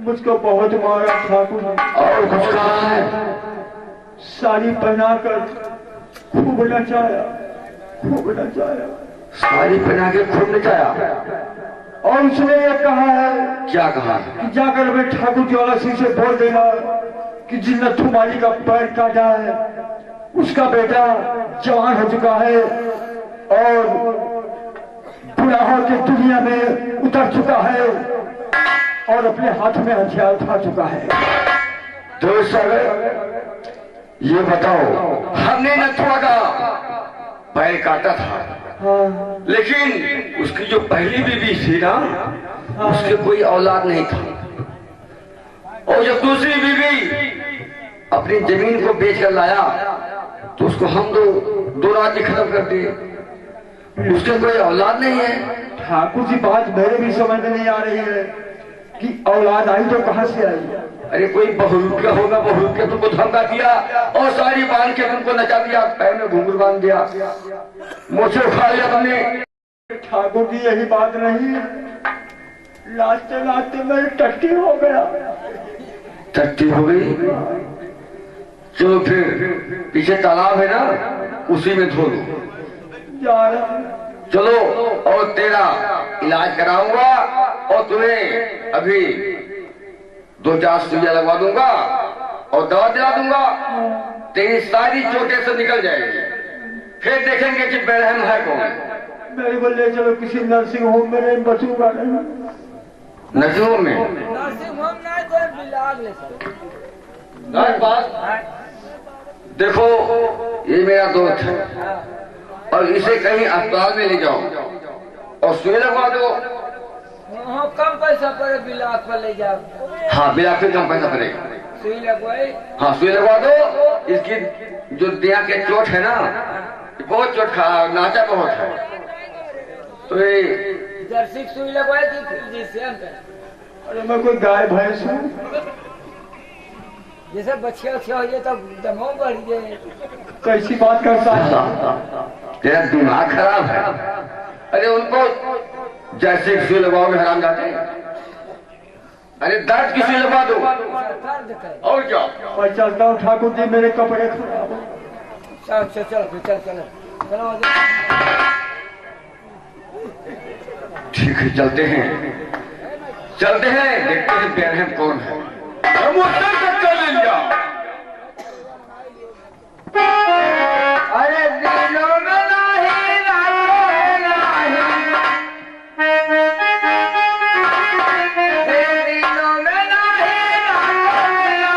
मुझको बहुत मारा ठाकुर। और कुछ कहा है? साड़ी पहनाकर खूब नचाया, खूब नचाया। साड़ी पहना के खूब नचाया। और उसने ये कहा है, क्या कहा? कि जाकर मैं ठाकुर ज्वाला सिंह से बोल देना कि जिन नथु माली का पैर काटा है उसका बेटा जवान हो चुका है और बुढ़ा होकर दुनिया में उतर चुका है और अपने हाथ में हथियार उठा चुका है। तो ये बताओ, हमने नथुआ का पैर काटा था, हाँ, लेकिन उसकी जो पहली बीवी थी ना, उसके कोई औलाद नहीं था। और जब दूसरी बीवी अपनी जमीन को बेचकर लाया तो उसको हम दो रात में खत्म कर दिए। उसके कोई औलाद नहीं है। ठाकुर जी बात मेरे भी समझ में नहीं आ रही है कि औलाद आई तो कहां से आई। अरे कोई बहुरूपिया होगा, बहुरूपिया तुमको धमका दिया और साड़ी बांध के तुमको नचा दिया, पैर में घुंघरू बांध दिया, मोछे उखा लिया तुमने। ठाकुर जी यही बात नहीं, लाते लाते मैं टट्टी हो गया। टट्टी हो गई? चलो फिर पीछे तालाब है ना, उसी में धो लो। जा रहा चलो, और तेरा इलाज कराऊंगा और तुम्हें अभी 2-4 सुइयां लगवा दूंगा और दवा दिला दूंगा। तेरी सारी चोटें से निकल जाएगी। फिर देखेंगे कि बेरहम है कौन। मेरे को ले चलो किसी नर्सिंग होम में, नहीं बचूंगा नहीं। नर्सिंग होम में? नर्सिंग होम नहीं, कोई इलाज ले देखो, ये मेरा दोस्त है और इसे कहीं अस्पताल में ले जाओ और सुई लगवा दो। कम पैसा पड़े, बिलास पर ले जाओ। हाँ, बिलास पे कम पैसा पड़ेगा। सुई लगवाए? हाँ, सुई लगवा दो। इसकी जो दिया के चोट है ना, बहुत चोट खा, नाचा बहुत है, तो ये जर्सी सुई लगवाए कि फिजिशियन का? अरे मैं कोई गाय भैंस हूँ? जैसे बच्चिया उछिया हो जाए तो दमो बढ़ जाए। कैसी बात करता है? तेरा दिमाग खराब है। अरे उनको जैसे सुई लगवाओगे हराम जाते। अरे दर्द की सुई लगवा दो। और क्या? मैं चलता हूँ ठाकुर जी, मेरे कपड़े खराब हैं। चल चल चल चल चलो। ठीक है, चलते हैं, देखते हैं बेरहम कौन है। हम उससे टक्कर ले लिया। अरे दिलों में नहीं, रातों में नहीं, दिलों में नहीं, रातों में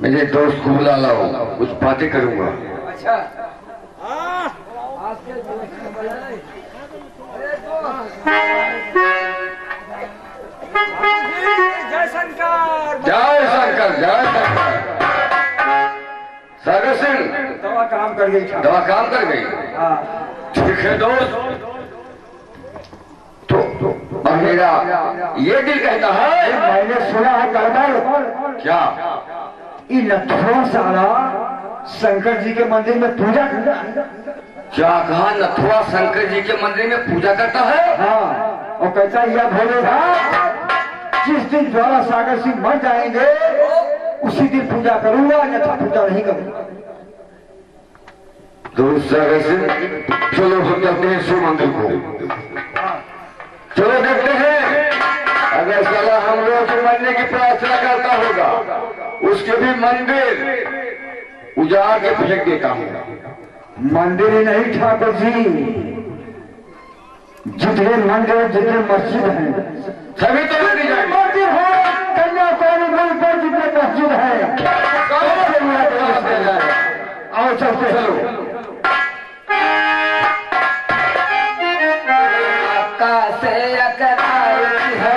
मेरे दोस्त को बुला लाओ, कुछ बातें करूंगा। अच्छा, आज के जय शंकर, जय शंकर, जय शंकर। सागर सिंह, दवा काम कर गई। दवा काम कर गई? हाँ। ठीक है दोस्त, तो अब मेरा ये दिल कहता है, मैंने सुना है गड़बड़। क्या? ये नथुआ साला शंकर जी के मंदिर में पूजा करता है। क्या कहा? नथुआ शंकर जी के मंदिर में पूजा करता है? हाँ, और कहता है, यह भोलेगा जिस दिन ज्वाला सागर सिंह मर जाएंगे उसी दिन पूजा करूंगा, अन्यथा पूजा नहीं करूंगा। दोस्त सागर सिंह, चलो हम चलते हैं शिव मंदिर को। चलो देखते हैं, अगर साला हम लोग के मरने की प्रार्थना करता होगा, उसके भी मंदिर उजाड़ के फेंक देता हूँ। मंदिर ही नहीं ठाकुर जी, जितने मंदिर, जितने मस्जिद हैं, सभी तो लग जाएंगे। मंदिर है कन्याकुमारी में पर जितने मस्जिद है, आओ चलते। चलो। आकाश अकरार की है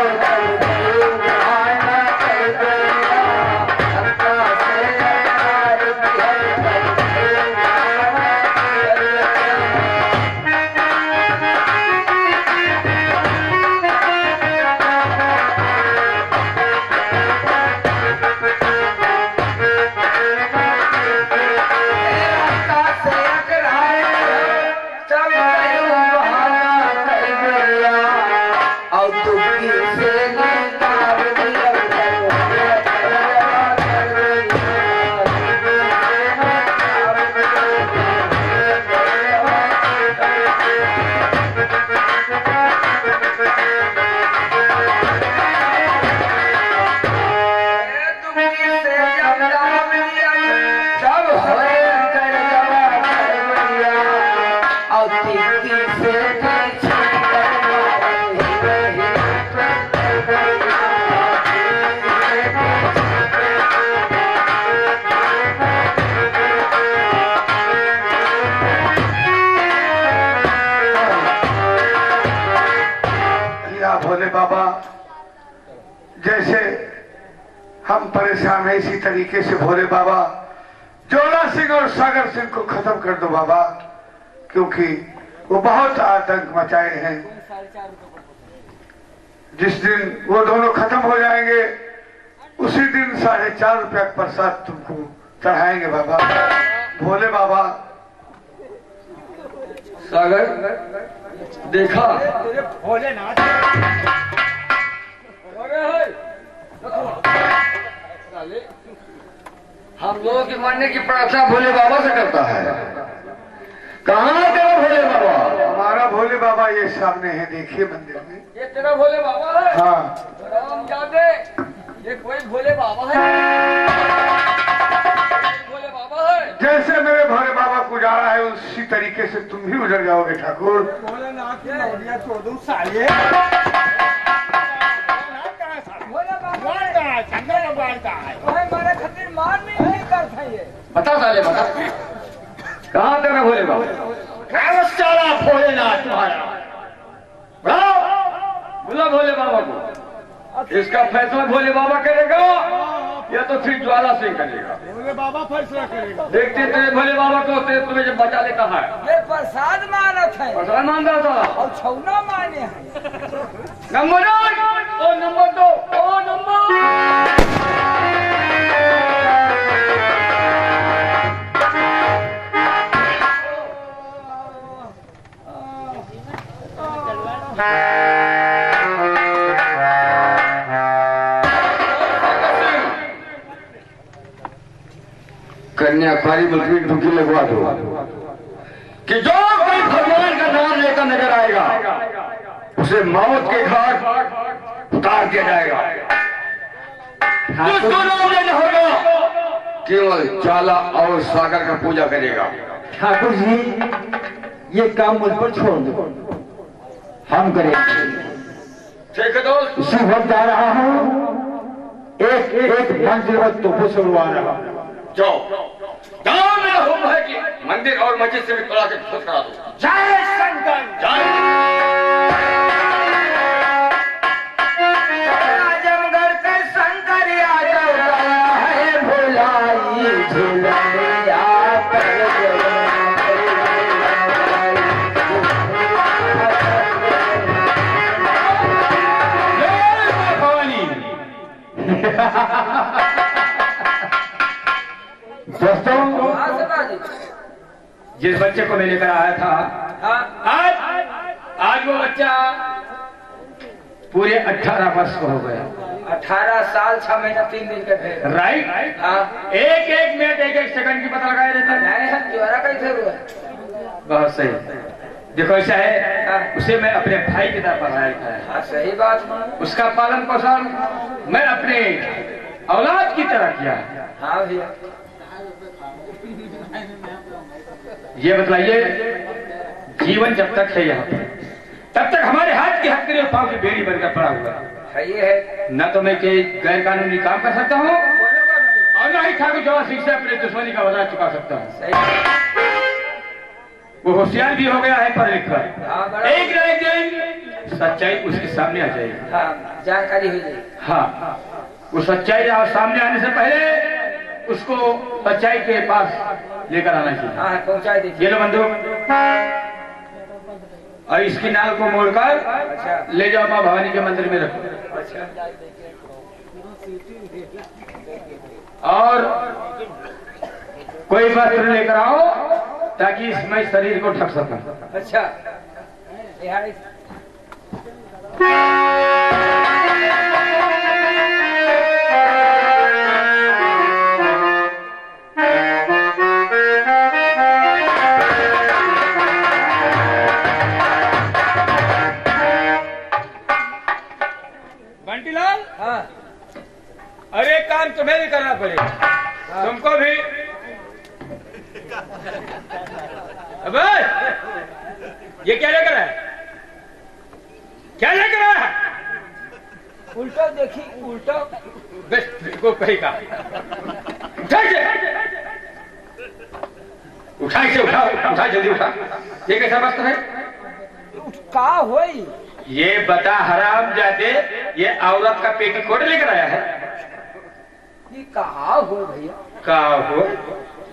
आना कर गया आकाश अकरार की है भोले बाबा, जैसे हम परेशान हैं इसी तरीके से भोले बाबा जोला सिंह और सागर सिंह को खत्म कर दो बाबा, क्योंकि वो बहुत आतंक मचाए हैं। जिस दिन वो दोनों खत्म हो जाएंगे उसी दिन 4.5 रुपया प्रसाद तुमको चढ़ाएंगे बाबा। भोले बाबा। सागर देखा भोलेनाथ हम लोगों की मरने की प्रार्थना भोले बाबा से करता है। कहाँ तेरा भोले बाबा? हमारा भोले बाबा ये सामने है, देखिए मंदिर में। ये तेरा भोले बाबा है? हाँ। राम जादे ये कोई भोले बाबा है? भोले बाबा है? जैसे मेरे भोले बाबा को उजाड़ा है उसी तरीके से तुम भी उजड़ जाओगे ठाकुर। भोलेनाथ की नौरिया छोड़ दूं साले। हमारे खातिर मान नहीं करता ये। बता साले बता, कहाँ तेरा भोले बाबा? भोलेनाथ तुम्हारा बोला भोले बाबा को। इसका फैसला भोले बाबा करेगा या तो फिर ज्वाला सिंह करेगा? भोले बाबा फैसला करेगा। देखते तेरे भोले बाबा को तुम्हें जब बचा लेता है। ये प्रसाद मानत है प्रसाद मान रहा था और छौना माने है। नंबर 1 और नंबर 2 और नंबर कन्याकुमारी मुल्क में डुबकी लगवा दो कि जो कोई भगवान का नाम लेकर नजर आएगा उसे मौत के घाट उतार दिया जाएगा। जिसको नाम लेना होगा केवल ज्वाला और सागर का पूजा करेगा। ठाकुर जी ये काम मुझ पर छोड़ दो, हम करेंगे। ठीक है दोस्त, इसी वक्त जा रहा हूँ, एक एक मंजिल वक्त तो सुनवा रहा हूँ। जाओ गांव में हुक्म है कि मंदिर और मस्जिद से भी थोड़ा के खुद करा दो। जय शंकर। जय आजमगढ़ के शंकर यादव गया है भुलाई झुलैया पर दोस्तों, जिस बच्चे को मैं लेकर आया था आज वो बच्चा पूरे 18 वर्ष का हो गया। 18 साल 6 महीना 3 दिन के थे। राइट। हाँ। एक एक मिनट एक एक सेकंड की पता लगाया रहता है। नहीं हम ज्वारा कैसे हुआ? बहुत सही। देखो ऐसा है, उसे मैं अपने भाई की तरह पढ़ाया था। हाँ सही बात। उसका पालन पोषण मैं अपने औलाद की तरह किया। हाँ भैया। ये बतलाइए, जीवन जब तक है यहाँ पर तब तक हमारे हाथ की हथकड़ी और पांव की बेड़ी बनकर पड़ा हुआ है। ये है न तो मैं कोई गैर कानूनी काम कर सकता हूँ और न ही ठाकुर जोड़ा सिंह से अपनी दुश्मनी का बदला चुका सकता हूँ। सही। वो होशियार भी हो गया है पढ़ लिख कर। हाँ, बड़ा। एक न एक दिन सच्चाई उसके सामने आ जाएगी। हाँ, जानकारी हो जाएगी। हाँ, वो सच्चाई सामने आने से पहले उसको सच्चाई के पास लेकर आना चाहिए। हाँ, पहुँचा दीजिए। ये लो बंदूक, और इसकी नाल को मोड़कर अच्छा, ले जाओ माँ भवानी के मंदिर में रखो। अच्छा, और कोई वस्त्र लेकर आओ ताकि इसमें शरीर को ढक सकूं। अच्छा, यहाँ बंटीलाल, हाँ, अरे काम तुम्हें भी करना पड़ेगा। तुमको भी। अबे ये क्या लेकर है? क्या लेकर है? उल्टा देखी, उल्टा। बस को कहेगा। उठा से उठा जल्दी उठा। ये कैसा वस्त्र है? का होई? ये बता हरामजादे, ये औरत का पेटीकोट लेकर आया है। ये कहा हो भैया? का हो?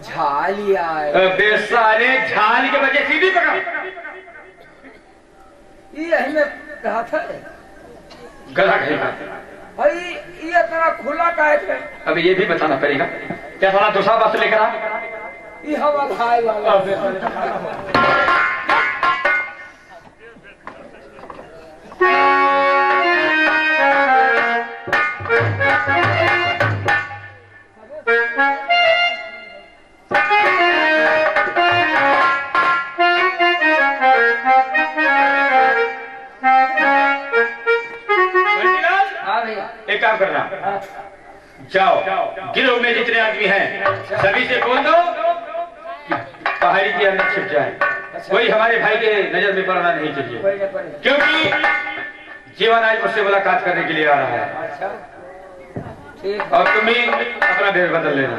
झाली आए। अबे साले, झाल के वजह सीधी पकड़। ये यही में कहा था। गला कहेगा। भाई ये इतना खुला का है। अब ये भी बताना पड़ेगा। क्या साला दूसरा वस्त्र लेकर आ? ये हवा खाए वाला। एक काम करना, जाओ गिरोह में जितने आदमी हैं सभी से बोल दो कि पहाड़ी के अंदर छिप जाए। कोई हमारे भाई के नजर में पड़ना नहीं चाहिए, क्योंकि जीवन आज मुझसे मुलाकात करने के लिए आ रहा है। अच्छा, ठीक। और तुम ही अपना भेद बदल लेना।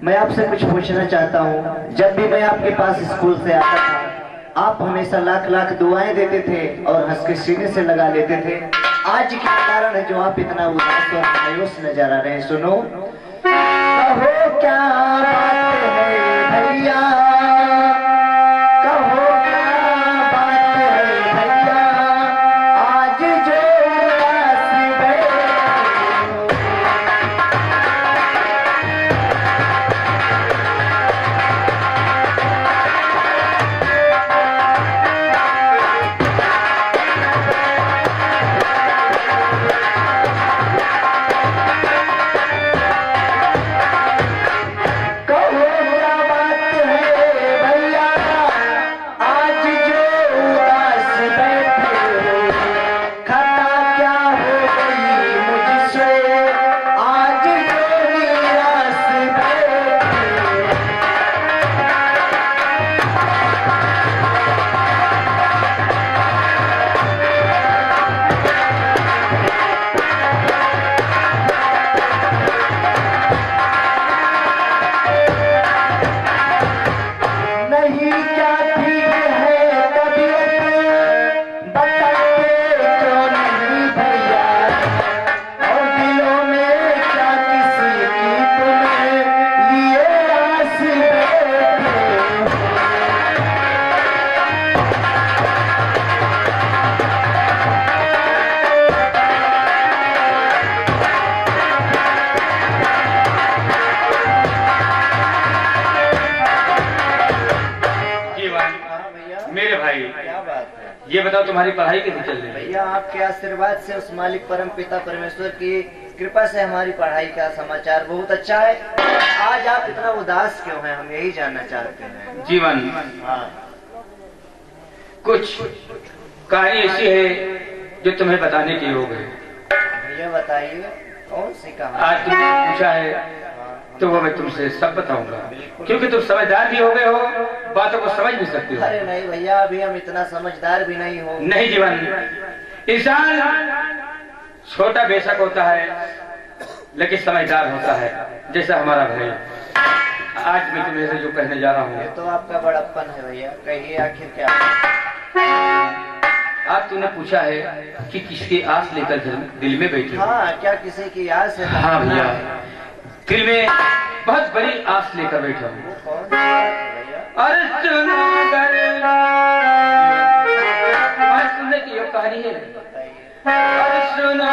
मैं आपसे कुछ पूछना चाहता हूँ। जब भी मैं आपके पास स्कूल से आता था, आप हमेशा लाख लाख दुआएं देते थे और हंस के सीने से लगा लेते थे। आज क्या कारण है जो आप इतना उदास और मायूस नजर आ रहे हैं? सुनो, कहो क्या बात है भैया, कहो क्या बात है भैया, आज जो उदास बैठे ये बताओ तुम्हारी पढ़ाई कैसे चल रही है? भैया आपके आशीर्वाद से उस मालिक परम पिता परमेश्वर की कृपा से हमारी पढ़ाई का समाचार बहुत अच्छा है। आज आप इतना उदास क्यों हैं, हम यही जानना चाहते हैं। जीवन कुछ कहानी ऐसी है जो तुम्हें बताने की योग है। भैया बताइए, कौन सी कहानी? आज तुमने पूछा है तो वो मैं तुमसे सब बताऊंगा, क्योंकि तुम समझदार भी हो गए हो, बातों को समझ भी सकते हो। अरे नहीं भैया, अभी हम इतना समझदार भी नहीं हो। नहीं जीवन, इंसान छोटा बेशक होता है लेकिन समझदार होता है, जैसा हमारा भाई। आज मैं तुम्हें से जो कहने जा रहा ये हूँ, तो आपका बड़प्पन है भैया, कहिए आखिर क्या। आज तूने पूछा है कि किसकी आस लेकर दिल में बैठे हो? हाँ, क्या किसी की आस है? हाँ भैया, दिल में बहुत बड़ी आस लेकर बैठा हूँ। वो कौन सी बात है भैया? अरे सुनो आज सुनने की ये कहानी है। अरे सुनो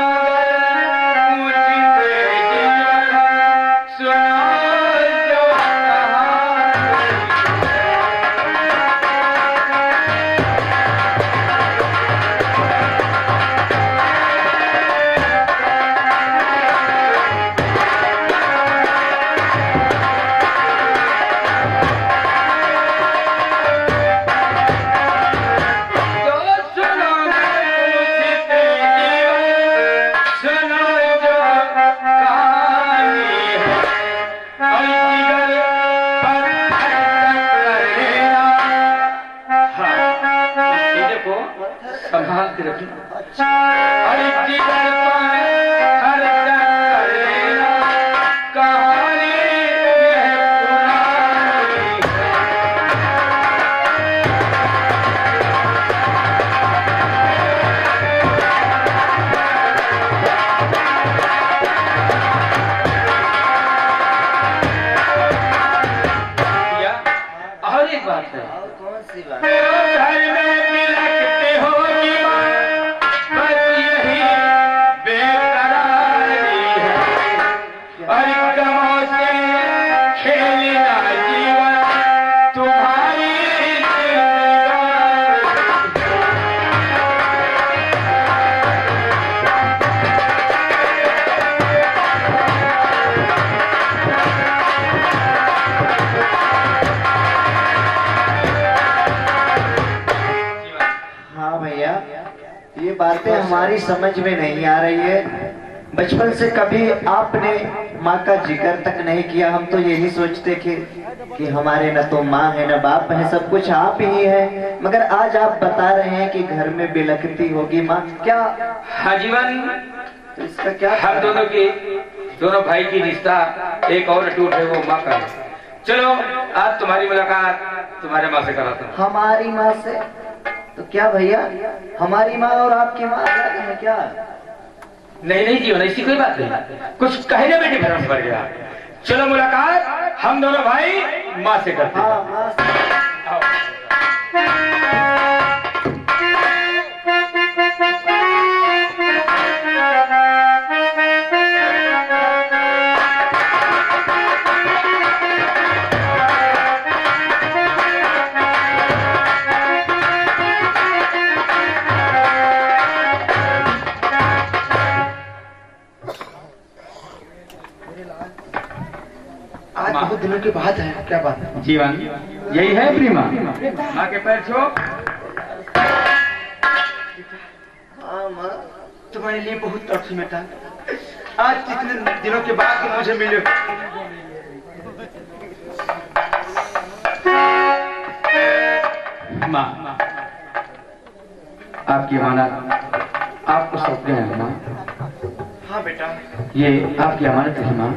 संभाल के रखना। अरे जिगर पर हर कर लेना, कहानी यह पुरानी है। या, और एक बात है, और कौन सी बात? घर में भी रखते हो बस यही बेकरारी है, और गमों से खेलना जीवन तुम्हारी हाँ भैया, ये बातें हमारी समझ में नहीं आ रही है। बचपन से कभी आपने माँ का जिक्र तक नहीं किया। हम तो यही सोचते थे कि हमारे न तो माँ है न बाप है, सब कुछ आप ही है। मगर आज आप बता रहे हैं कि घर में बिलखती होगी माँ, क्या? हाँ जीवन, तो इसका क्या? हम दोनों भाई की रिश्ता एक और अटूट है, वो माँ का है। चलो आज तुम्हारी मुलाकात तुम्हारे माँ से कराता हूँ। हमारी माँ से? तो क्या भैया, हमारी माँ और आपकी माँ अलग है क्या? नहीं नहीं जीवन, ऐसी कोई बात नहीं, कुछ कहने में डिफरेंस पड़ गया। चलो मुलाकात हम दोनों भाई माँ से करते हैं। हाँ, माँ से। आओ। आज बहुत दिनों के बाद है, क्या बात है? जीवन, यही है अपनी माँ। माँ के पैर छो। हाँ माँ, तुम्हारे लिए बहुत तड़पी बेटा, आज कितने दिनों के बाद तुम मुझे मिले। माँ, आपकी अमानत आपको सौंप गए हैं माँ। हाँ बेटा, ये आपकी अमानत है माँ।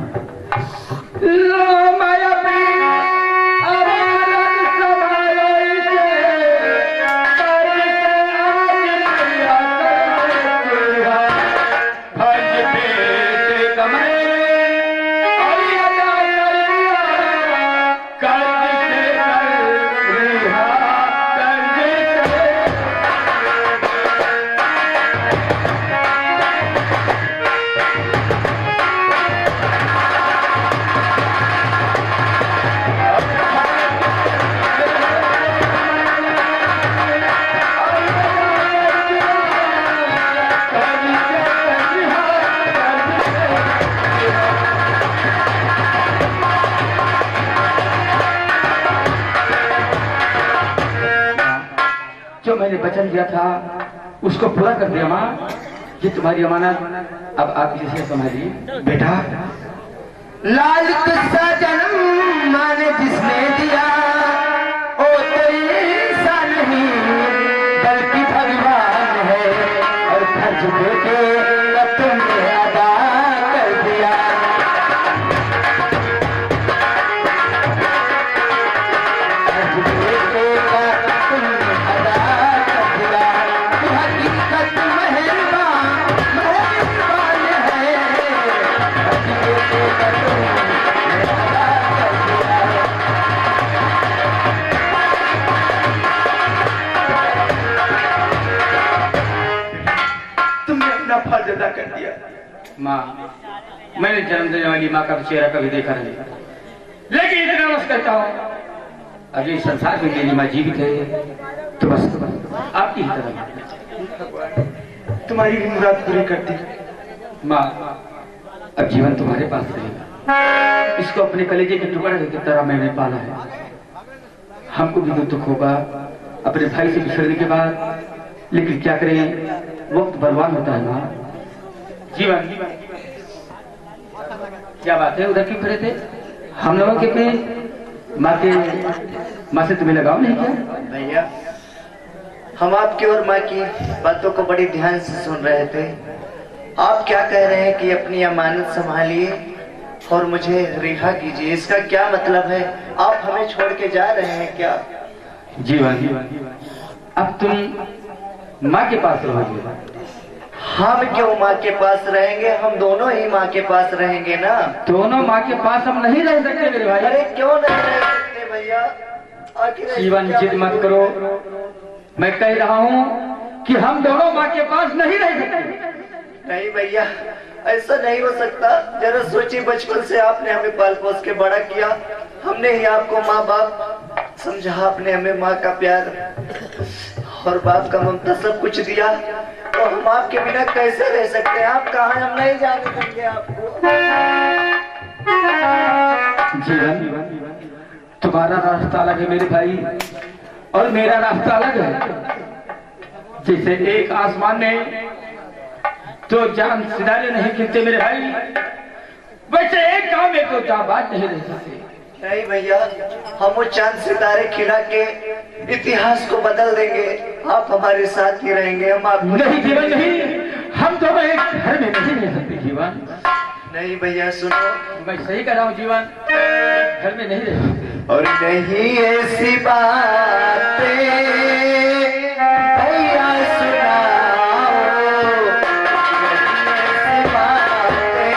जो मैंने वचन दिया था उसको पूरा कर दिया माँ। ये तुम्हारी अमानत अब आप इसे संभालिए। बेटा लाल तुझसा जन्म माने जिसने दिया, ओ तो इंसान नहीं बल्कि भगवान है, और फर्ज बेटे का तुमने अदा कर दिया। फर्ज बेटे का तुमने अदा कर दिया। तू हकीकत मेहरबान मेहरबान है, फर्ज बेटे का तुमने अदा कर दिया। तुमने अपना फर्ज अदा कर दिया। माँ, मैंने जन्म देने वाली माँ का चेहरा कभी देखा नहीं, लेकिन इतना बस करता हूँ, अगर इस संसार में मेरी माँ जीवित है तो बस आपकी ही तरह। तुम्हारी भी मुराद पूरी कर दी। माँ, अब जीवन तुम्हारे पास रहेगा। इसको अपने कलेजे के टुकड़े की तरह मैंने पाला है। हमको भी तो दुख होगा अपने भाई से बिछड़ने के बाद, लेकिन क्या करें, वक्त बर्बाद होता है माँ। जीवन, क्या बात है, उधर क्यों खड़े थे? हम लोगों के अपने माँ से तुम्हें लगाव नहीं किया? भैया, हम आपकी और माँ की बातों को बड़ी ध्यान से सुन रहे थे। आप क्या कह रहे हैं कि अपनी अमानत संभालिए और मुझे रिहा कीजिए, इसका क्या मतलब है? आप हमें छोड़ के जा रहे हैं क्या? जीवन, अब तुम माँ के पास रहोगे। हम क्यों माँ के पास रहेंगे? हम दोनों ही माँ के पास रहेंगे ना। दोनों माँ के पास हम नहीं रह सकते मेरे भाई। अरे क्यों नहीं रह सकते भैया? आखिर ऐसा जीवन, क्या जिद मत करो, मैं कह रहा हूँ कि हम दोनों माँ के पास नहीं रह सकते। नहीं भैया, ऐसा नहीं हो सकता। जरा सोचिए, बचपन से आपने हमें पाल पोस के बड़ा किया, हमने ही आपको माँ बाप समझा, आपने हमें माँ का प्यार और बाप का ममता सब कुछ दिया, तो हम आपके बिना कैसे रह सकते हैं? आप कहाँ, हम नहीं जाने देंगे आपको। जीवन, तुम्हारा रास्ता अलग है मेरे भाई, और मेरा रास्ता अलग है। जैसे एक आसमान में तो चांद सितारे नहीं गिरते मेरे भाई, वैसे एक गांव में तो जाबाज नहीं रह सकते। नहीं भैया, हम वो चांद सितारे खिला के इतिहास को बदल देंगे। आप हमारे साथ ही रहेंगे। हम आप नहीं जीवन, नहीं, हम दोनों एक घर में नहीं रह सकते जीवन। नहीं भैया, सुनो, मैं सही कह रहा हूँ जीवन, घर में नहीं रह सकते। और नहीं ऐसी बातें भैया सुनाओ, नहीं ऐसी बातें।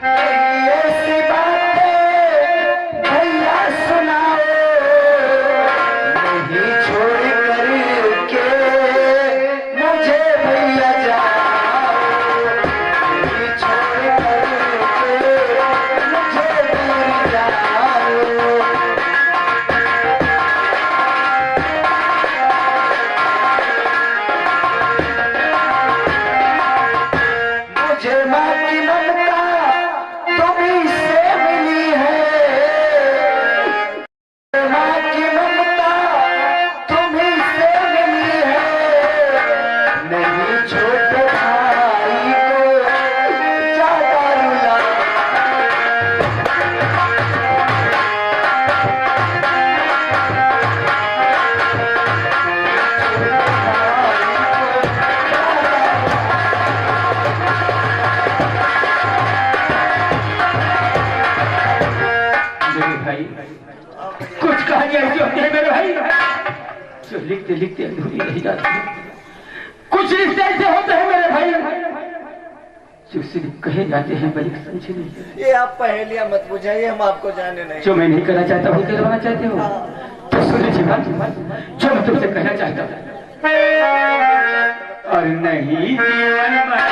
नहीं ऐसी बातें भैया सुनाओ, नहीं छोड़ करके मुझे भैया जाओ, नहीं छोड़ करके मुझे भैया जाओ। मुझे माँ की ममता तुम्हीं से मिली है, माँ की ममता तुम्हीं से मिली है, नहीं छोटे भाई को ज्यादा रुला। मेरे भाई, कुछ कहानियां ऐसी होती है मेरे भाई जो लिखते लिखते अधूरी रह जाती है। कुछ रिश्ते ऐसे होते हैं मेरे भाई जो सिर्फ कहे जाते हैं बल्कि समझे नहीं जाते। ये आप पहेलियां मत बुझाइए, हम आपको जाने नहीं। जो मैं नहीं करना चाहता वो करवाना चाहते हो, तो सुनिए जीवन, जो मैं तुमसे कहना चाहता हूँ। और नहीं जीवन मैं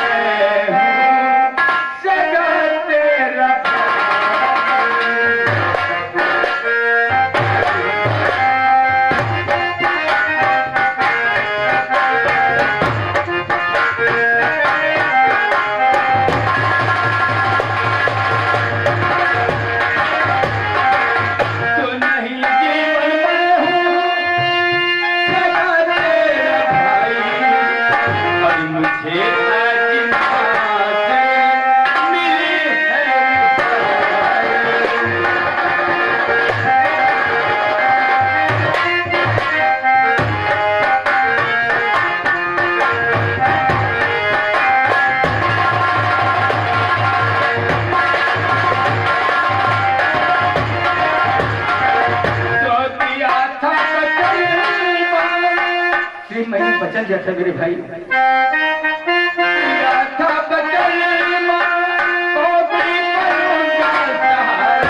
हूँ सगा तेरा। तो नहीं कि मैंने वचन दिया था मेरे भाई, दिया था वचन माँ को भी करूँगा सहारा।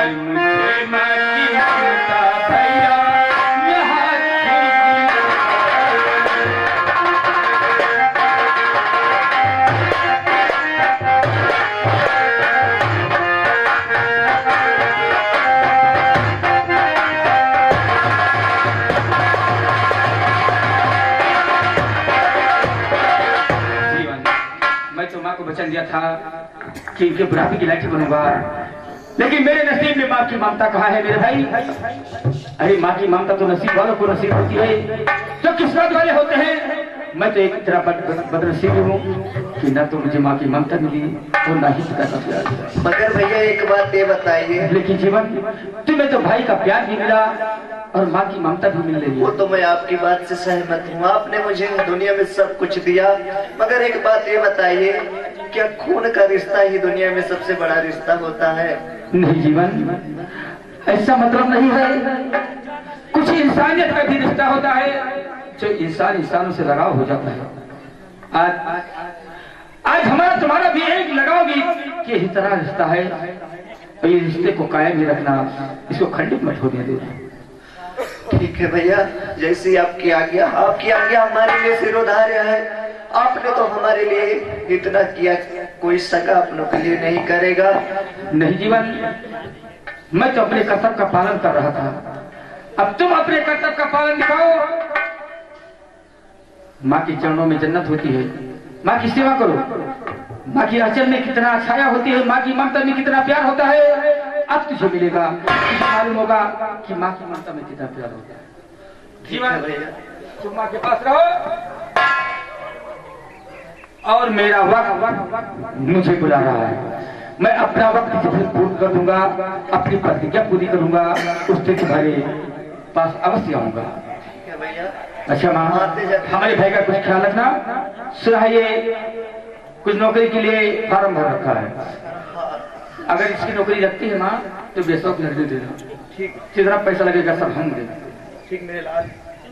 अरे मुझे माँ की ममता भैया यहाँ वचन दिया था कि इनके बुढ़ापे की लाठी बनूंगा, लेकिन मेरे नसीब में माँ की ममता कहाँ है मेरे भाई? अरे माँ की ममता तो नसीब वालों को नसीब होती है, जो किस्मत वाले होते हैं। मैं तो एक तरह बदनसीब हूँ कि ना तो मुझे माँ की ममता मिली और ना ही पिता का प्यार। मगर भैया एक बात ये बताइए, लेकिन जीवन तुम्हें तो भाई का प्यार भी मिला और माँ की ममता भी मिल रही है। वो तो मैं आपकी बात से सहमत हूँ, आपने मुझे दुनिया में सब कुछ दिया। मगर एक बात ये बताइए, क्या खून का रिश्ता ही दुनिया में सबसे बड़ा रिश्ता होता है? नहीं जीवन, ऐसा मतलब नहीं है। कुछ इंसानियत का भी रिश्ता होता है, जो इंसानों से लगाव हो जाता है। आज हमारा तुम्हारा भी एक लगाव भी के ही तरह रिश्ता है, और ये रिश्ते को कायम ही रखना, इसको खंडित मत होने देना। ठीक है भैया, जैसी आपकी आज्ञा हमारे लिए सिरोधार्य है। आपने तो हमारे लिए इतना किया, कोई सगा अपनों के लिए नहीं करेगा। नहीं जीवन, मैं तो अपने कर्तव्य का पालन कर रहा था, अब तुम अपने कर्तव्य का पालन दिखाओ। माँ के चरणों में जन्नत होती है, माँ की सेवा करो। माँ की आंचल में कितना छाया होती है, माँ की ममता में कितना प्यार होता है। अब तुझे मिलेगा, तुझे मालूम होगा कि माँ की ममता में कितना प्यार होता है। जीवन तुम माँ के पास रहो, और मेरा वक्त मुझे बुला रहा है। मैं अपना वक्त पूर्ण कर दूंगा, अपनी प्रतिज्ञा पूरी करूंगा, उस दिन तुम्हारे पास अवश्य आऊंगा। अच्छा माँ, हमारे भाई का कुछ ख्याल रखना। सुना है ये कुछ नौकरी के लिए फार्म भर रखा है, अगर इसकी नौकरी रखती है माँ तो बेशक लड़के देना। ठीक, जितना पैसा लगेगा सब हम देंगे। ठीक मेरे लाल,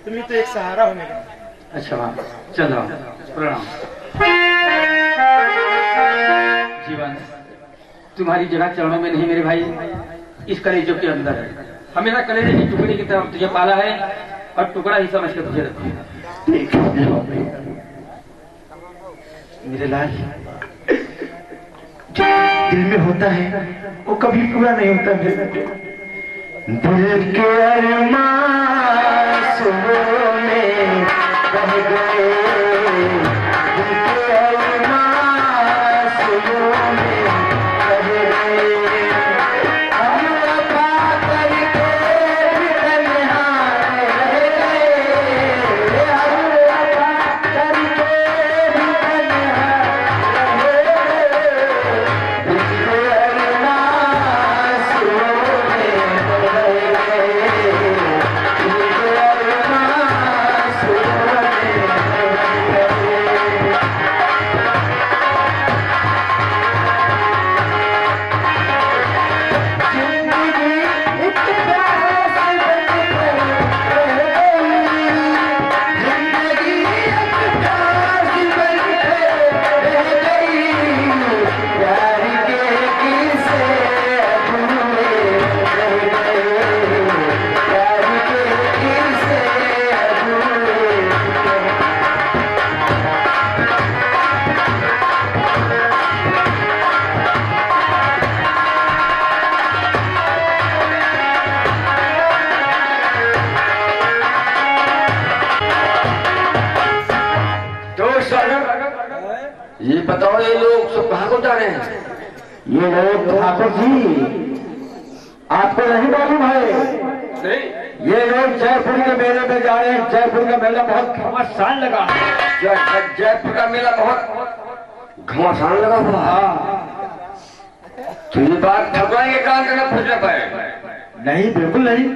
तुम्हें तो एक सहारा हो मेरा। अच्छा माँ, चलो प्रणाम। जीवन तुम्हारी जगह चरणों में नहीं मेरे भाई, इस कलेजों के अंदर है। हमेशा कलेजे की टुकड़ी की तरफ तुझे पाला है, और टुकड़ा ही समझ के तुझे रखी है। ठीक है मेरे लाल, जो दिल में होता है वो कभी पूरा नहीं होता मेरे बेटे। दिल के अरमान सुबह में बह गए, दिल के अरमान सुबह में बह गए। हम वफा करके भी तन्हा रह गए, हम वफा करके भी तन्हा रह गए। दिल के अरमान सुबह में बह गए, दिल के अरमान सुबह में बह गए। जिंदगी एक प्यास बन कर रह गई, जिंदगी एक प्यास बन कर रह गई। प्यार के किस्से अधूरे रह गए, प्यार के किस्से अधूरे रह गए। तो सागर, ये बताओ ये लोग सब कहाँ को जा रहे हैं? ये लोग ठाकुर जी आपको नहीं मालूम है, नहीं, ये लोग जयपुर के मेले में जा रहे हैं। जयपुर का मेला बहुत घमासान लगा है। जयपुर का मेला बहुत घमासान लगा हुआ। हाँ, तो ये बात ठगवाई के काम करना पूछना पाए। नहीं बिल्कुल नहीं।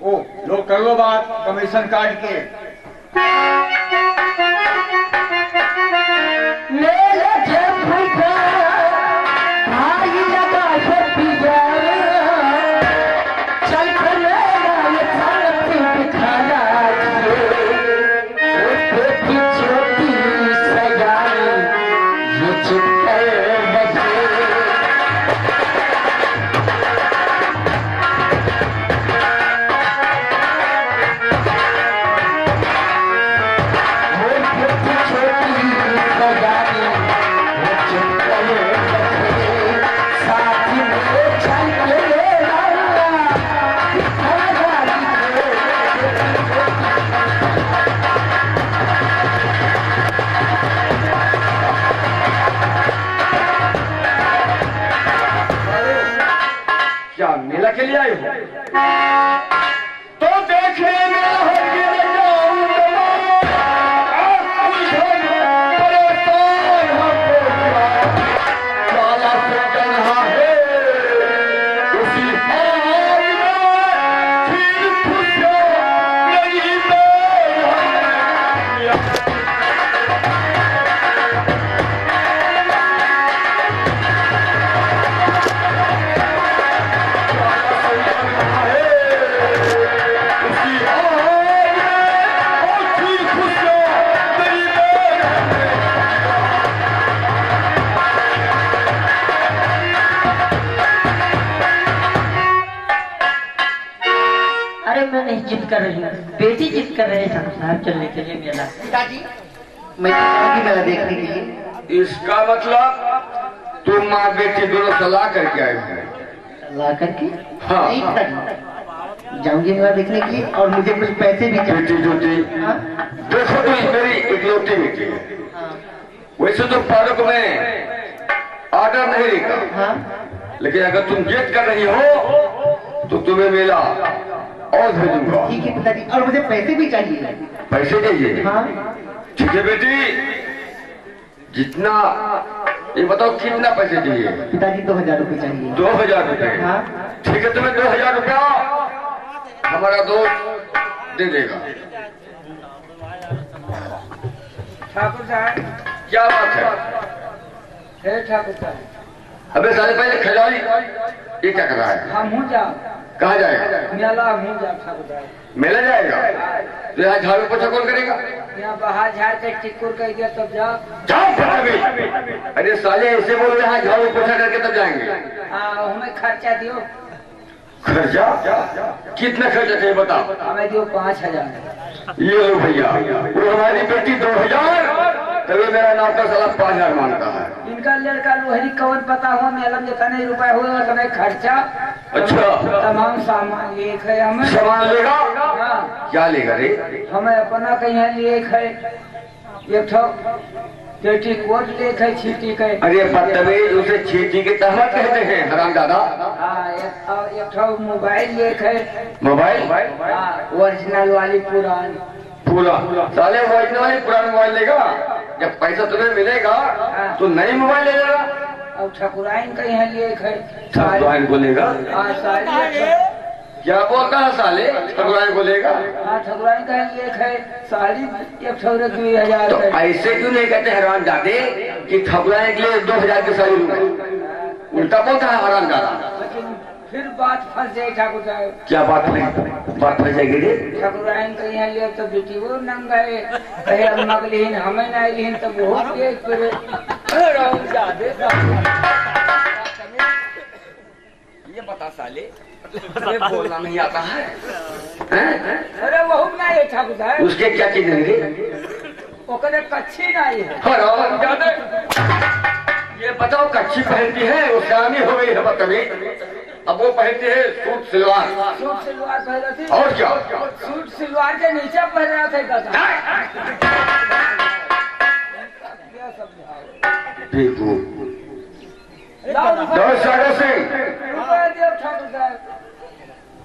ओ लोग करो बात कमीशन काट के। मेरे जयपुर का भाई लगा है पिया, चल कर मेरा ये साथ दिखाना चाहिए। तो देखने में हरगिज़ जाऊंगा परेशान हमको काला से तन्हा है उसी हाल में फिर खुशियां नहीं मैं अरे मैं नहीं जिद कर रही हूँ, बेटी जिद कर रहे हैं साहब चलने के लिए मेला। पिताजी मैं तो जाऊंगी मेला देखने के लिए। इसका मतलब तुम माँ बेटी दोनों सलाह करके आए हो। ला करके हाँ। नहीं पिताजी, जाऊंगी मेला देखने के लिए और मुझे कुछ पैसे भी चाहिए। बेटी जोटी हाँ? देखो तो मेरी इकलौती बेटी है। हाँ। वैसे तो पार्क में ऑर्डर नहीं लिखा, हाँ? लेकिन अगर तुम जिद कर रही हो तो तुम्हें मेला और भेजूंगा। ठीक है पिताजी, और मुझे पैसे भी चाहिए। पैसे चाहिए? हाँ? ठीक है बेटी, जितना ये बताओ कितना पैसे चाहिए? पिताजी 2000 रुपये चाहिए। 2000 रुपये? हाँ? ठीक है, तुम्हें 2000 रुपया हमारा दोस्त दे देगा। ठाकुर साहब, क्या बात है? हे ठाकुर साहब, अबे साले पहले खजाली ये क्या कर रहा है? हम हूँ जा कहाँ जाएगा? मेला हूँ जा ठाकुर साहब। मेला जाएगा? तो यहाँ झाड़ू पोछा कौन करेगा? यहाँ बाहर झाड़ के टिक्कुर कर दिया तब जाओ। जाओ फटा भी। अरे साले ऐसे बोल रहे हैं झाड़ू पोछा करके तब जाएंगे। हमें खर्चा दियो। खर्चा? कितना खर्चा चाहिए बताओ? हमें दियो 5000। ये लो भैया, वो हमारी बेटी 2000, तभी मेरा नाम का साला 5000 मांगता है। इनका लड़का लोहरी कवन पता हुआ मेला में जितने रुपए हुए उतने खर्चा। अच्छा, तमाम सामान लिए है हमें। सामान लेगा? हाँ, क्या लेगा रे? हमें अपना कहीं लिए है, एक ठो पेटी कोट ले है छीटी के। अरे बदतमीज, उसे छीटी के तहमत कहते हैं हरामजादा। हाँ, एक ठो मोबाइल ले है। मोबाइल? हाँ, ओरिजिनल वाली पुरानी। पूरा साले ओरिजिनल वाली पुराना मोबाइल लेगा? जब पैसा तुम्हें मिलेगा तो नई मोबाइल ले लेगा। और ठकुराइन का यहाँ लिए है। ठकुराइन को लेगा? हाँ, साड़ी। क्या बोलता है साले? ठकुराइन को लेगा? हाँ, ठकुराइन का लिए है साड़ी, एक ठो 2000 तो का। ऐसे क्यों नहीं कहते हरामजादे कि ठकुराइन के लिए 2000 की साड़ी लूंगा? उल्टा बोलता है हरामजादा। लेकिन फिर बात फंस जाए ठाकुर साहब। क्या बात फंस जाएगी रे? ठकुराइन का यहाँ लिए तो बेटी वो नंगा है, कहे अम्मा के लिए हमें नहीं लिहिन तो बहुत तेज करे। ये बता साले, तुम्हें बोलना नहीं आता है? हैं? अरे वो नहीं है ठाकुर साहब, उसके क्या चीज है? ओकरे कच्ची नहीं है। हरामजादे, ये बताओ कच्ची पहनती है, वो शामी हो गई है बदतमीज। अब वो पहनती है सूट सलवार। सूट सलवार पहना थी। और क्या? सूट सलवार के नीचे पहना था दादा। देखो सागर सिंह, ठाकुर साहब,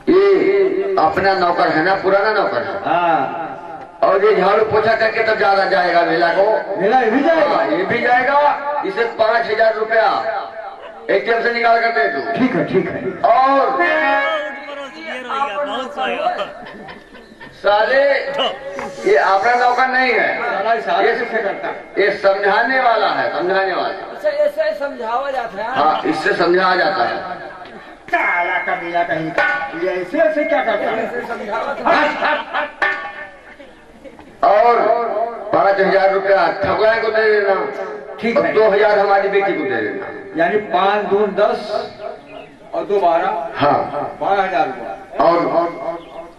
ये अपना नौकर है ना? पुराना नौकर है। हाँ, और ये झाड़ू पोछा करके तब ज्यादा जाएगा मेला को? मेला ये भी जाएगा। हाँ, ये भी जाएगा। इसे 5000 रुपया ATM से निकाल कर दे दो। ठीक है, ठीक है। और साले ये अपना नौकर नहीं है, ये समझाने वाला है, समझाने वाला। अच्छा, ऐसे समझावा जाता है। हाँ, इससे समझाया जाता है। काला कमीला कहीं का, ये ऐसे ऐसे क्या करता है? ऐसे समझावा तो और 5000 रुपया ठकुराइन को दे देना। ठीक है। 2000 हमारी बेटी को दे देना। यानी 5 दूर 10 और 2 12। हाँ, 12000 रुपया। और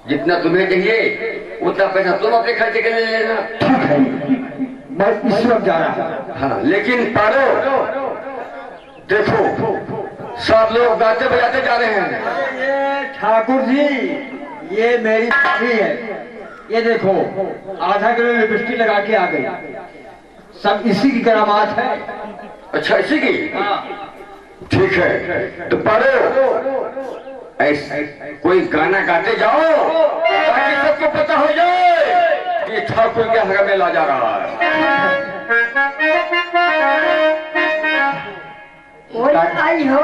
जितना तुम्हें चाहिए उतना पैसा तुम अपने खर्चे के लिए लेना। ठीक है, मैं इस वक्त जा रहा हूँ। हाँ, लेकिन पारो देखो, सब लोग गाते बजाते जा रहे हैं। ये ठाकुर जी, ये मेरी भाभी है। ये देखो, आधा किलो लिपस्टिक लगा के आ गई। सब इसी की करामात है। अच्छा, इसी की? हाँ। ठीक है, तो पारो ऐसे कोई गाना गाते जाओ ताकि सबको पता हो जाए कि ठाकुर के हक में ला जा रहा है। आई हो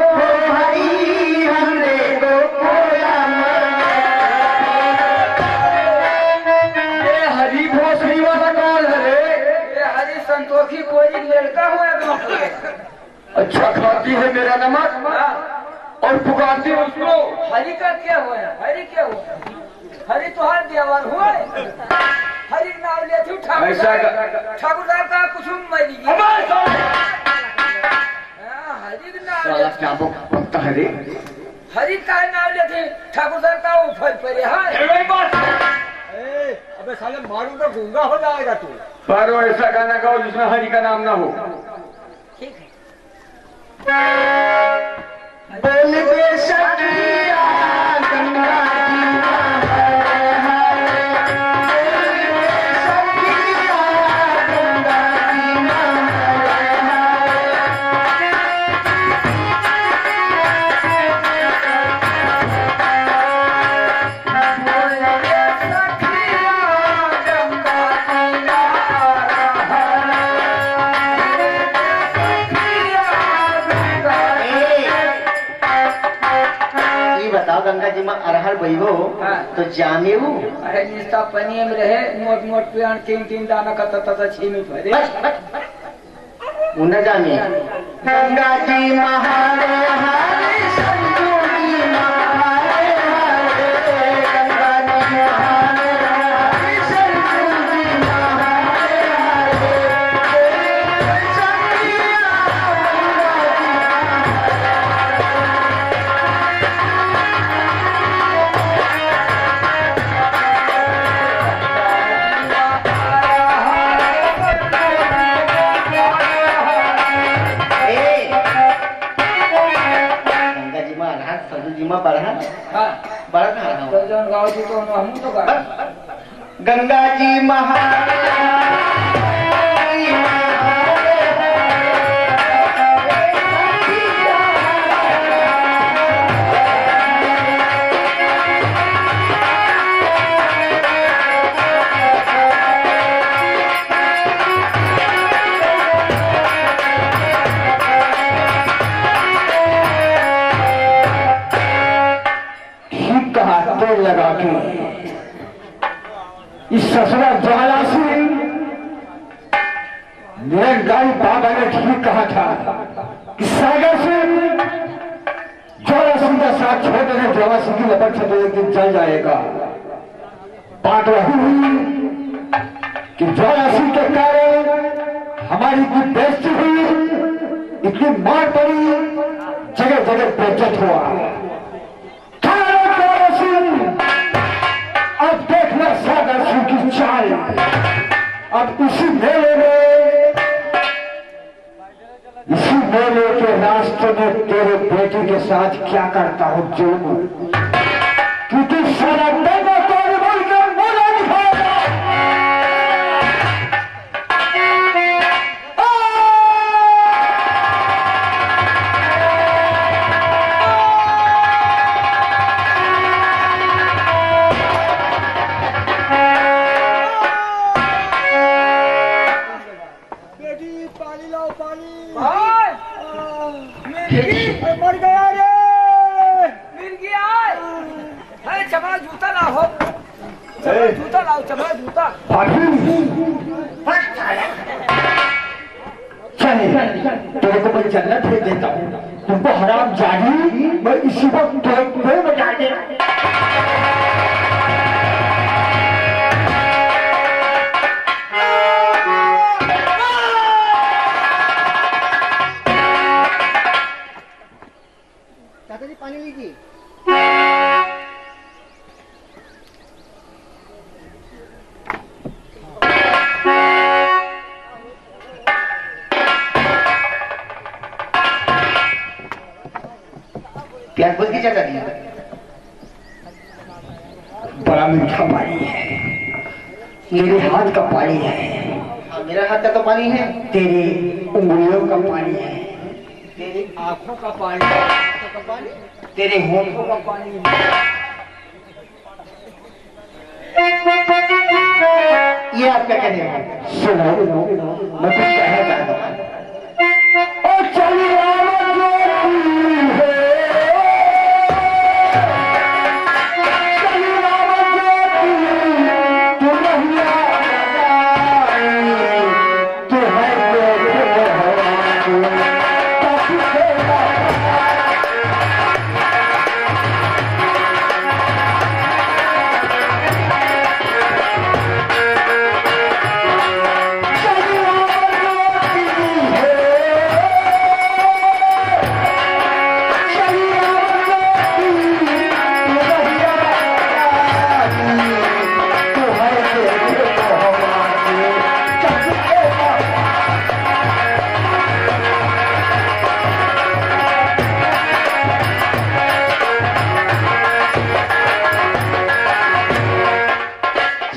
भाई हमरे को ये हरी भोसड़ी वाला कौन है रे? ये हरी संतोषी कोई लड़का हुआ गाँव के। अच्छा खाती है मेरा नमक और पुकारती है उसको। हरी का क्या हुआ? हरी क्या हुआ? हरी तो हर देवर हुआ। हरी नाम लेती हूँ ठाकुर ऐसा ठाकुर साहब का कुछ मरी हरी का नाम साला क्या पता है रे? हरी का नाम लेते ठाकुर साहब का वो फल पड़े अबे साले मारू तो गूंगा हो जाएगा तू। पर वो ऐसा गाना गाओ जिसमें हरि का नाम ना हो। ठीक है। बोल दे सखिया गंगा गंगा जी में अरहर बइबो तो जाने वो अरे निस्ता पनिये में रहे मोट मोट पियान तीन दाना का तता छीमी भरे उन्हें जाने गंगा जी महारे हरे संजू जी महारे हरे गंगा जी महारे हरे संजू जी महारे हरे सखिया तो जौन गाँव जी तो हम तो गा गंगा जी महारे लगा के इस ससुरा ज्वाला से मेरे गाड़ी बाबा ने ठीक कहा था कि सागर से ज्वाला सिंह का साथ छोड़ देने ज्वाला सिंह की लपट से एक दिन चल जाएगा। बात वही हुई कि ज्वाला सिंह के कारण हमारी इतनी बेइज्जती हुई, इतनी मार पड़ी, जगह जगह बेइज्जत हुआ। अब देखना सागर सिंह की चाल। अब इसी मेले के रास्ते में तेरे बेटी के साथ क्या करता हूँ जुल्म, क्योंकि सारा दिन तोड़ बोल के मुझे दिखाएगा। मर गया रे, मिल गया। अरे चमड़ा जूता लाओ, जूता लाओ, चमड़ा जूता। तेरे को मैं जन्नत भेज देता हूँ, तुमको हराम जागी मैं इसी वक्त तुम्हें बता दे। पानी लीजिए। प्याज बोल की जगह दिया। बड़ा मीठा पानी है, मेरे हाथ का पानी है। हाँ, मेरा हाथ का तो पानी है, तेरी उंगलियों का पानी है, तेरी आंखों का पानी, तेरे होठों का पानी ये आप क्या कहने हैं? सुनो मैं कुछ कहना चाहता हूँ। और चली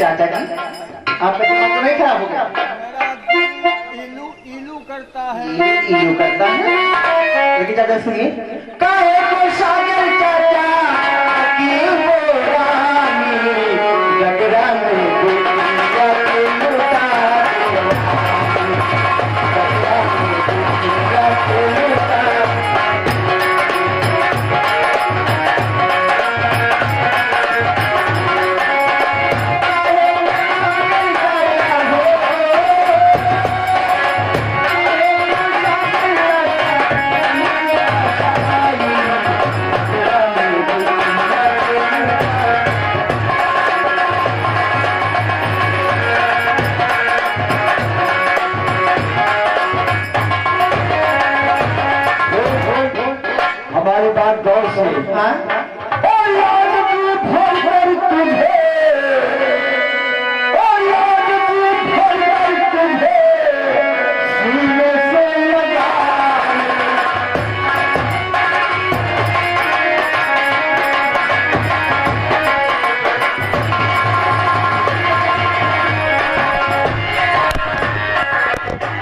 चाचा जी आपका दिमाग तो नहीं खराब हो गया? इलू इलू करता है। इलू करता है। लेकिन चाचा सुनिए, काहे को सागर चाचा की वो रानी गगरा में दुनिया के लुटा दे। गगरा में दुनिया के लुटा दे। हमारी बात गौर से। हाँ? ओ याद की भर भर तुझे, ओ याद की भर भर तुझे सीने से लगा।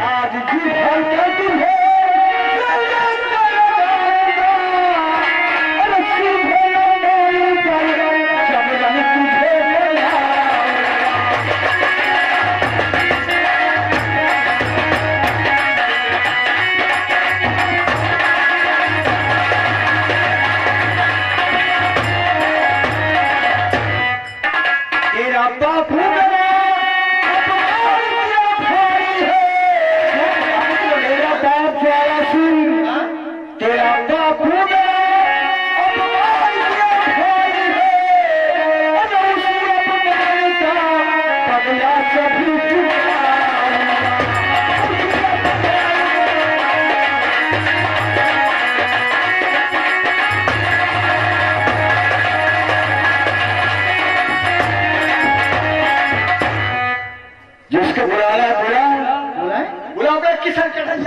आज की भर भर तुझे तेरा बाप मेरा बाप ज्वाला सिंह, तेरा बाप पगला सभी जिसको बुलाया बुला बुला अपना किसान कटन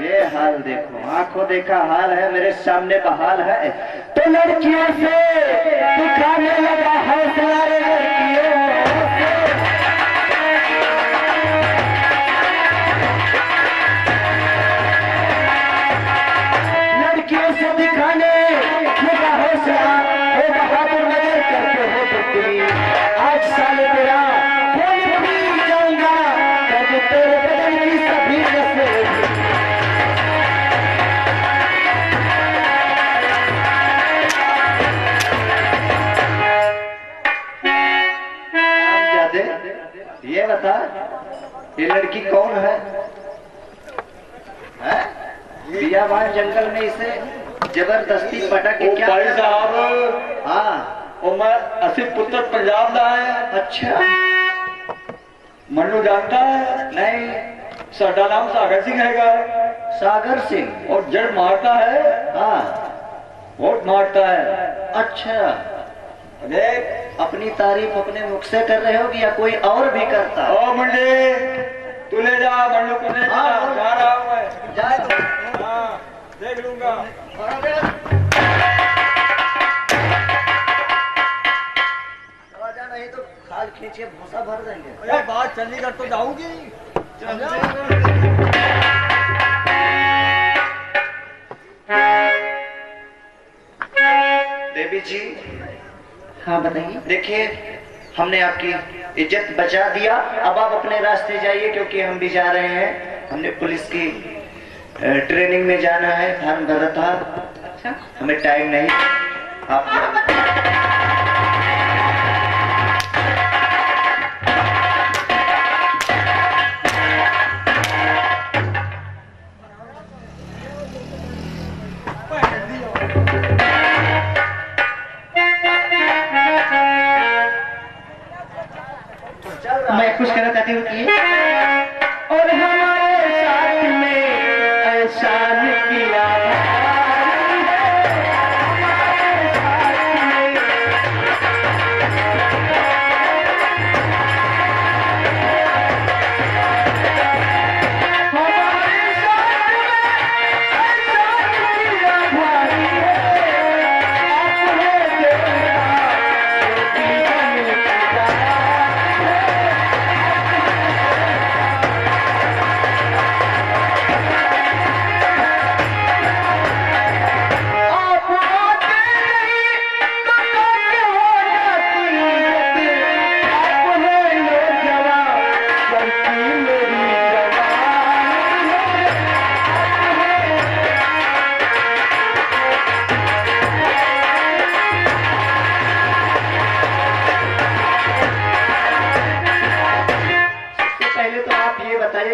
ये हाल देखो, आंखों देखा हाल है, मेरे सामने बहाल है। तो लड़कियों से दिखाने लगा है सारे लड़कियों से। लड़कियों से दिखाने लगा है सारे बहादुर नजर करते हो तुम। आज साले तेरा कोई भी जाऊंगा तो तेरे बदन की सभी नसें ये बता, ये लड़की कौन है? बियाबान जंगल में इसे जबरदस्ती पटक के क्या? भाई साहब, हाँ और मैं असी पुत्र पंजाब का है। अच्छा, मनु जानता है? नहीं। साडा नाम सागर सिंह हैगा। सागर सिंह? और जड़ मारता है। हाँ, वोट मारता है। अच्छा, देख अपनी तारीफ अपने मुख से कर रहे हो या कोई और भी करता? ओ मुंडे, तू ले जा मनु को, ले जा। हाँ, जा रहा हूँ मैं। जा। हाँ, देख लूंगा। नहीं तो खाल खींच के भूसा भर देंगे। अरे बात चंडीगढ़ तो जाऊंगी। देवी जी, हाँ बताइए। देखिए हमने आपकी इज्जत बचा दिया, अब आप अपने रास्ते जाइए, क्योंकि हम भी जा रहे हैं। हमने पुलिस की ट्रेनिंग में जाना है, फॉर्म भरा था। अच्छा, हमें टाइम नहीं, आप मैं कुछ कहना चाहती हूँ कि और हमारे साथ में एहसान किया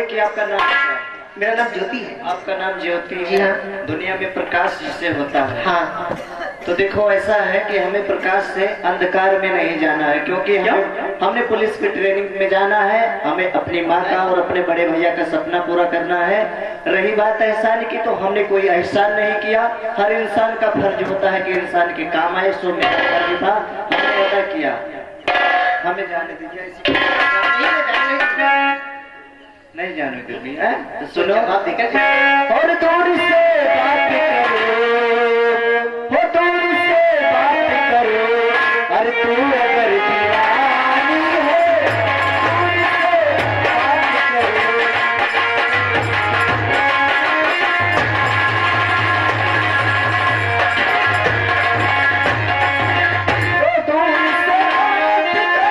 कि आपका नाम क्या है? मेरा नाम ज्योति है। आपका नाम ज्योति जी है। हाँ। दुनिया में प्रकाश जिससे होता है। हाँ, तो देखो ऐसा है कि हमें प्रकाश से अंधकार में नहीं जाना है, क्योंकि हमने पुलिस की ट्रेनिंग में जाना है। हमें अपनी माँ का और अपने बड़े भैया का सपना पूरा करना है। रही बात एहसान की, तो हमने कोई एहसान नहीं किया। हर इंसान का फर्ज होता है कि इंसान के काम आए, सो मेरा फर्ज था, हमने अदा किया। हमें जाने दीजिए। नहीं जाने दूंगी, तो सुनो जवाब देकर और दूर से बात करो, वो दूर से बात करो, अरे तू अगर दीवानी है, दूर से बात करो। वो दूर से बात करो,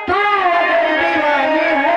तू अगर दीवानी है,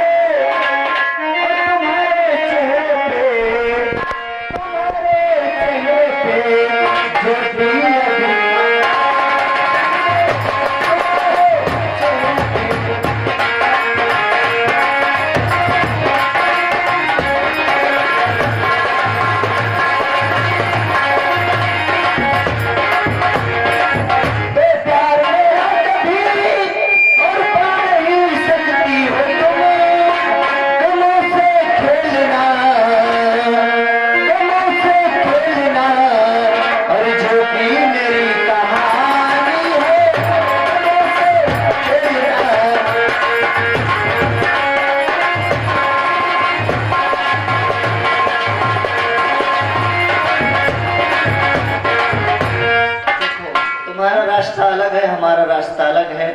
तुम्हारा रास्ता अलग है, हमारा रास्ता अलग है।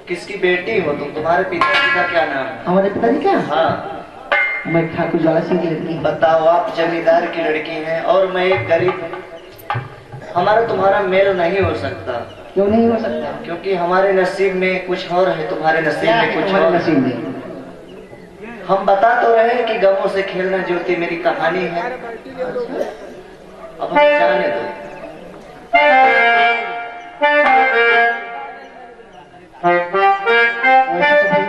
किसकी बेटी हो तुम? तुम्हारे पिताजी का क्या नाम है? हमारे पिताजी क्या? हाँ मैं ठाकुर ज्वाला सिंह की लड़की हूँ। बताओ, आप जमींदार की लड़की हैं और मैं एक गरीब। हमारा तुम्हारा मेल नहीं हो सकता। क्यों नहीं हो सकता? क्योंकि हमारे नसीब में कुछ और है, तुम्हारे नसीब क्या में है कुछ तुम्हारे और नसीब है। में? हम बता तो रहे कि गमों से खेलना ज्योति मेरी कहानी है। अब हमें जाने दो।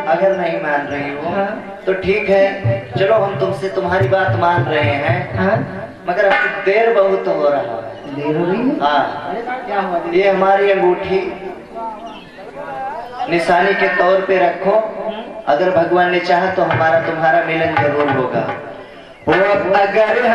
अगर नहीं मान रही हो तो ठीक है, चलो हम तुमसे तुम्हारी बात मान रहे हैं। हाँ, मगर अब देर बहुत हो रहा है। देर हो रही है। हाँ, क्या हुआ? ये हमारी अंगूठी निशानी के तौर पे रखो। अगर भगवान ने चाहा तो हमारा तुम्हारा मिलन जरूर होगा। वो अगर